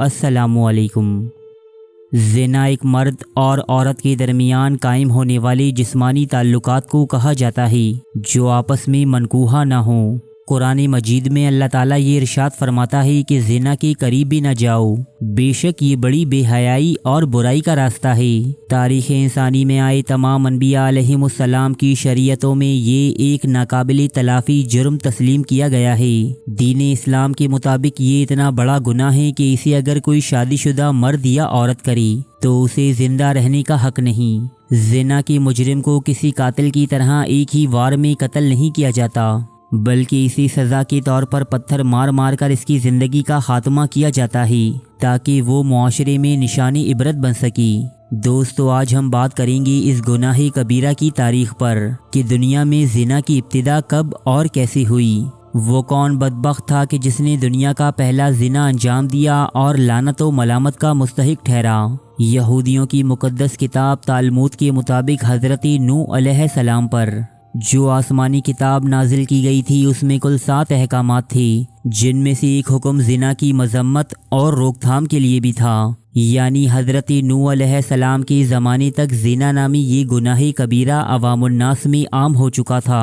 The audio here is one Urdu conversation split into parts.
السلام علیکم۔ زنا ایک مرد اور عورت کے درمیان قائم ہونے والے جسمانی تعلقات کو کہا جاتا ہے جو آپس میں منکوحہ نہ ہوں۔ قرآن مجید میں اللہ تعالیٰ یہ ارشاد فرماتا ہے کہ زنا کے قریب بھی نہ جاؤ، بے شک یہ بڑی بے حیائی اور برائی کا راستہ ہے۔ تاریخ انسانی میں آئے تمام انبیاء علیہم السلام کی شریعتوں میں یہ ایک ناقابل تلافی جرم تسلیم کیا گیا ہے۔ دین اسلام کے مطابق یہ اتنا بڑا گناہ ہے کہ اسے اگر کوئی شادی شدہ مرد یا عورت کرے تو اسے زندہ رہنے کا حق نہیں۔ زنا کے مجرم کو کسی قاتل کی طرح ایک ہی وار میں قتل نہیں کیا جاتا، بلکہ اسی سزا کے طور پر پتھر مار مار کر اس کی زندگی کا خاتمہ کیا جاتا ہے تاکہ وہ معاشرے میں نشانی عبرت بن سکے۔ دوستو، آج ہم بات کریں گے اس گناہ کبیرہ کی تاریخ پر کہ دنیا میں زنا کی ابتدا کب اور کیسے ہوئی۔ وہ کون بدبخت تھا کہ جس نے دنیا کا پہلا زنا انجام دیا اور لعنت و ملامت کا مستحق ٹھہرا؟ یہودیوں کی مقدس کتاب تالمود کے مطابق حضرت نوح علیہ السلام پر جو آسمانی کتاب نازل کی گئی تھی اس میں کل 7 احکامات تھے، جن میں سے ایک حکم زنا کی مذمت اور روک تھام کے لیے بھی تھا، یعنی حضرت نوح علیہ السلام کے زمانے تک زنا نامی یہ گناہ کبیرہ عوام الناس میں عام ہو چکا تھا۔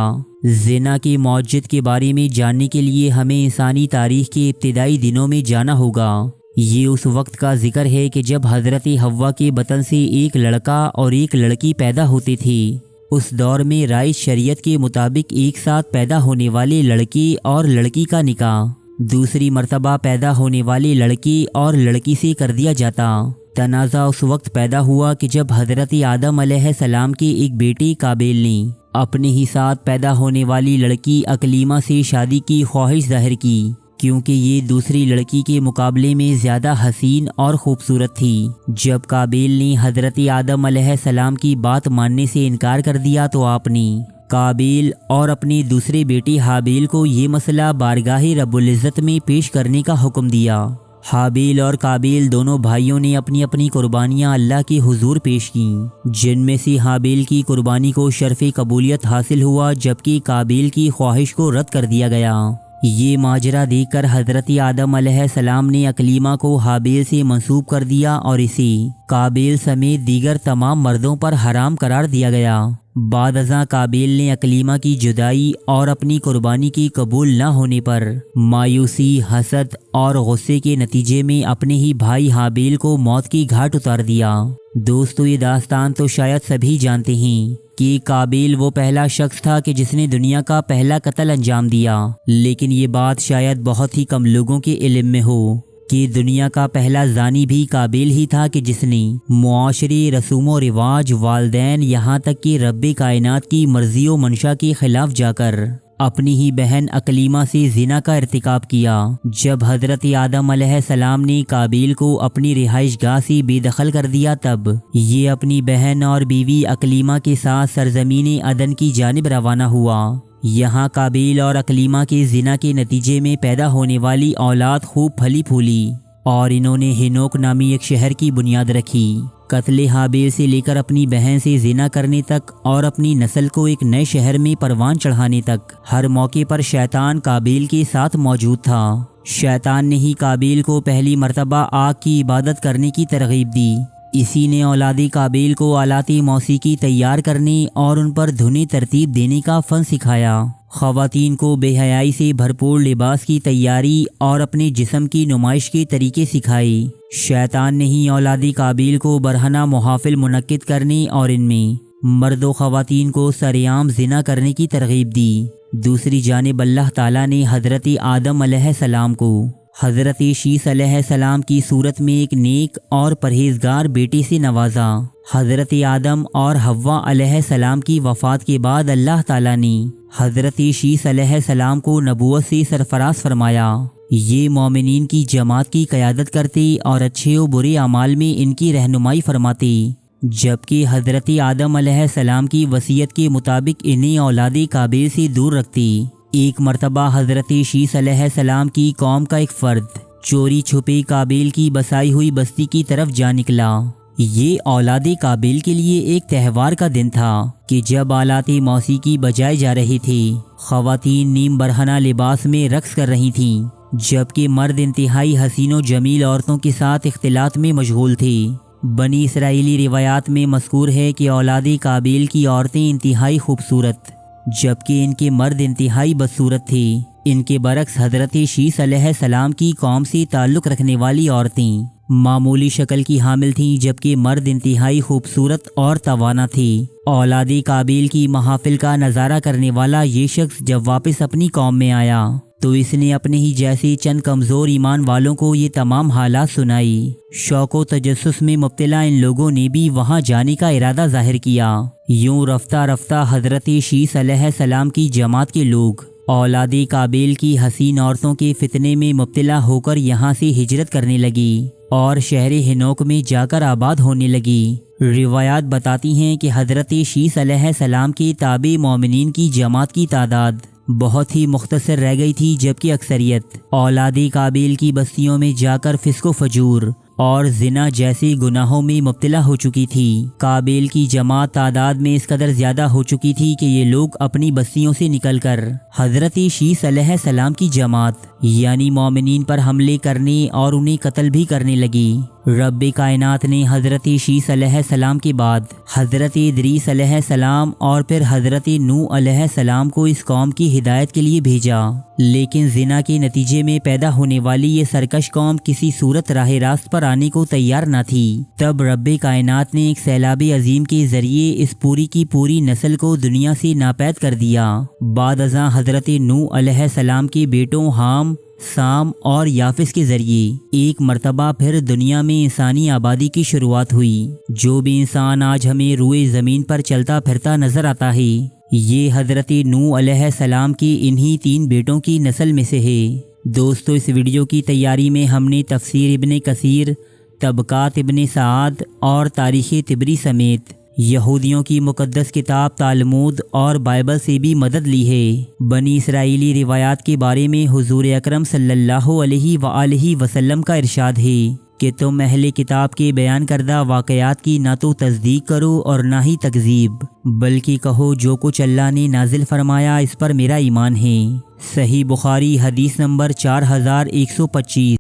زنا کے موجد کے بارے میں جاننے کے لیے ہمیں انسانی تاریخ کے ابتدائی دنوں میں جانا ہوگا۔ یہ اس وقت کا ذکر ہے کہ جب حضرت حوا کے بطن سے ایک لڑکا اور ایک لڑکی پیدا ہوتے تھے۔ اس دور میں رائج شریعت کے مطابق ایک ساتھ پیدا ہونے والے لڑکے اور لڑکی کا نکاح دوسری مرتبہ پیدا ہونے والے لڑکے اور لڑکی سے کر دیا جاتا۔ تنازع اس وقت پیدا ہوا کہ جب حضرت آدم علیہ السلام کے ایک بیٹے قابیل نے اپنے ہی ساتھ پیدا ہونے والی لڑکی اکلیمہ سے شادی کی خواہش ظاہر کی، کیونکہ یہ دوسری لڑکی کے مقابلے میں زیادہ حسین اور خوبصورت تھی۔ جب قابیل نے حضرت آدم علیہ السلام کی بات ماننے سے انکار کر دیا تو آپ نے قابیل اور اپنے دوسرے بیٹے حابیل کو یہ مسئلہ بارگاہ رب العزت میں پیش کرنے کا حکم دیا۔ حابیل اور قابیل دونوں بھائیوں نے اپنی اپنی قربانیاں اللہ کے حضور پیش کیں، جن میں سے حابیل کی قربانی کو شرف قبولیت حاصل ہوا جبکہ قابیل کی خواہش کو رد کر دیا گیا۔ یہ ماجرا دیکھ کر حضرت آدم علیہ السلام نے اکلیمہ کو حابیل سے منسوب کر دیا اور اسے قابیل سمیت دیگر تمام مردوں پر حرام قرار دیا گیا۔ بعد ازاں قابیل نے اکلیمہ کی جدائی اور اپنی قربانی کی قبول نہ ہونے پر مایوسی، حسد اور غصے کے نتیجے میں اپنے ہی بھائی حابیل کو موت کی گھاٹ اتار دیا۔ دوستو، یہ داستان تو شاید سبھی جانتے ہیں کہ قابیل وہ پہلا شخص تھا کہ جس نے دنیا کا پہلا قتل انجام دیا، لیکن یہ بات شاید بہت ہی کم لوگوں کے علم میں ہو کہ دنیا کا پہلا زانی بھی قابیل ہی تھا کہ جس نے معاشرے، رسوم و رواج، والدین، یہاں تک کہ رب کائنات کی مرضی و منشا کے خلاف جا کر اپنی ہی بہن اکلیمہ سے زنا کا ارتکاب کیا۔ جب حضرت آدم علیہ السلام نے قابیل کو اپنی رہائش گاہ سے بے دخل کر دیا تب یہ اپنی بہن اور بیوی اکلیمہ کے ساتھ سرزمین عدن کی جانب روانہ ہوا۔ یہاں قابیل اور اکلیمہ کے زنا کے نتیجے میں پیدا ہونے والی اولاد خوب پھلی پھولی اور انہوں نے ہنوک نامی ایک شہر کی بنیاد رکھی۔ قتل حابیل سے لے کر اپنی بہن سے زنا کرنے تک اور اپنی نسل کو ایک نئے شہر میں پروان چڑھانے تک ہر موقع پر شیطان قابیل کے ساتھ موجود تھا۔ شیطان نے ہی قابیل کو پہلی مرتبہ آگ کی عبادت کرنے کی ترغیب دی۔ اسی نے اولاد قابیل کو آلات موسیقی تیار کرنے اور ان پر دھنیں ترتیب دینے کا فن سکھایا۔ خواتین کو بے حیائی سے بھرپور لباس کی تیاری اور اپنے جسم کی نمائش کے طریقے سکھائے۔ شیطان نے ہی اولاد قابیل کو برہنہ محافل منعقد کرنے اور ان میں مرد و خواتین کو سرعام زنا کرنے کی ترغیب دی۔ دوسری جانب اللہ تعالیٰ نے حضرت آدم علیہ السلام کو حضرت شیس علیہ السلام کی صورت میں ایک نیک اور پرہیزگار بیٹے سے نوازا۔ حضرت آدم اور حوا علیہ السلام کی وفات کے بعد اللہ تعالیٰ نے حضرت شیس علیہ السلام کو نبوت سے سرفراز فرمایا۔ یہ مومنین کی جماعت کی قیادت کرتے اور اچھے و برے اعمال میں ان کی رہنمائی فرماتے، جبکہ حضرت آدم علیہ السلام کی وصیت کے مطابق انہیں اولاد قابیل سے دور رکھتے۔ ایک مرتبہ حضرت شیس علیہ السلام کی قوم کا ایک فرد چوری چھپے قابیل کی بسائی ہوئی بستی کی طرف جا نکلا۔ یہ اولاد قابیل کے لیے ایک تہوار کا دن تھا کہ جب آلات موسیقی بجائے جا رہے تھے، خواتین نیم برہنہ لباس میں رقص کر رہی تھیں جبکہ مرد انتہائی حسین و جمیل عورتوں کے ساتھ اختلاط میں مشغول تھی۔ بنی اسرائیلی روایات میں مذکور ہے کہ اولاد قابیل کی عورتیں انتہائی خوبصورت جبکہ ان کے مرد انتہائی بدصورت تھی۔ ان کے برعکس حضرت شیث علیہ السلام کی قوم سے تعلق رکھنے والی عورتیں معمولی شکل کی حامل تھیں جبکہ مرد انتہائی خوبصورت اور توانا تھی۔ اولاد قابیل کی محافل کا نظارہ کرنے والا یہ شخص جب واپس اپنی قوم میں آیا تو اس نے اپنے ہی جیسے چند کمزور ایمان والوں کو یہ تمام حالات سنائی۔ شوق و تجسس میں مبتلا ان لوگوں نے بھی وہاں جانے کا ارادہ ظاہر کیا۔ یوں رفتہ رفتہ حضرت شیث علیہ السلام کی جماعت کے لوگ اولاد قابیل کی حسین عورتوں کے فتنے میں مبتلا ہو کر یہاں سے ہجرت کرنے لگی اور شہر ہنوک میں جا کر آباد ہونے لگی۔ روایات بتاتی ہیں کہ حضرت شیث علیہ السلام کے تابع مومنین کی جماعت کی تعداد بہت ہی مختصر رہ گئی تھی جبکہ اکثریت اولاد قابیل کی بستیوں میں جا کر فسق و فجور اور زنا جیسے گناہوں میں مبتلا ہو چکی تھی۔ قابیل کی جماعت تعداد میں اس قدر زیادہ ہو چکی تھی کہ یہ لوگ اپنی بستیوں سے نکل کر حضرت شیث علیہ السلام کی جماعت یعنی مومنین پر حملے کرنے اور انہیں قتل بھی کرنے لگی۔ رب کائنات نے حضرت شیث علیہ السلام کے بعد حضرت ادریس علیہ السلام اور پھر حضرت نوح علیہ السلام کو اس قوم کی ہدایت کے لیے بھیجا، لیکن زنا کے نتیجے میں پیدا ہونے والی یہ سرکش قوم کسی صورت راہ راست پر آنے کو تیار نہ تھی۔ تب رب کائنات نے ایک سیلاب عظیم کے ذریعے اس پوری کی پوری نسل کو دنیا سے ناپید کر دیا۔ بعد ازاں حضرت نوح علیہ السلام کے بیٹوں حام، سام اور یافس کے ذریعے ایک مرتبہ پھر دنیا میں انسانی آبادی کی شروعات ہوئی۔ جو بھی انسان آج ہمیں روئے زمین پر چلتا پھرتا نظر آتا ہے یہ حضرت نوح علیہ السلام کے انہی 3 بیٹوں کی نسل میں سے ہے۔ دوستو، اس ویڈیو کی تیاری میں ہم نے تفسیر ابن کثیر، طبقات ابن سعد اور تاریخ طبری سمیت یہودیوں کی مقدس کتاب تالمود اور بائبل سے بھی مدد لی ہے۔ بنی اسرائیلی روایات کے بارے میں حضور اکرم صلی اللہ علیہ وآلہ وسلم کا ارشاد ہے کہ تم اہل کتاب کے بیان کردہ واقعات کی نہ تو تصدیق کرو اور نہ ہی تکذیب، بلکہ کہو جو کچھ اللہ نے نازل فرمایا اس پر میرا ایمان ہے۔ صحیح بخاری حدیث نمبر 4125۔